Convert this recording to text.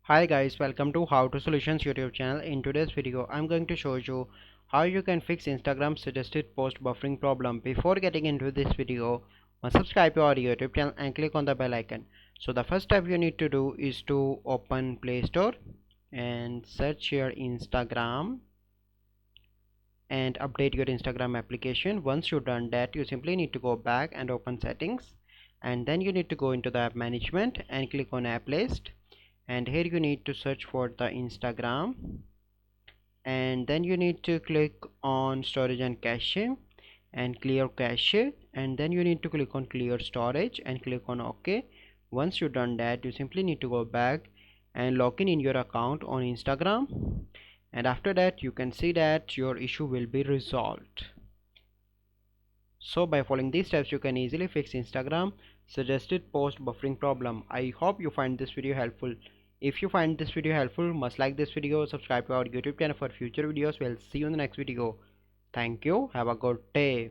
Hi guys, welcome to How to Solutions YouTube channel. In today's video, I'm going to show you how you can fix Instagram suggested post buffering problem. Before getting into this video, subscribe to our YouTube channel and click on the bell icon. So the first step you need to do is to open Play Store and search your Instagram and update your Instagram application. Once you've done that, you simply need to go back and open settings, and then you need to go into the app management and click on app list, and here you need to search for the Instagram, and then you need to click on storage and cache and clear cache, and then you need to click on clear storage and click on OK. Once you've done that, you simply need to go back and log in your account on Instagram, and after that you can see that your issue will be resolved. So by following these steps, you can easily fix Instagram suggested post buffering problem. I hope you find this video helpful. If you find this video helpful, must like this video, subscribe to our YouTube channel for future videos. We'll see you in the next video. Thank you. Have a good day.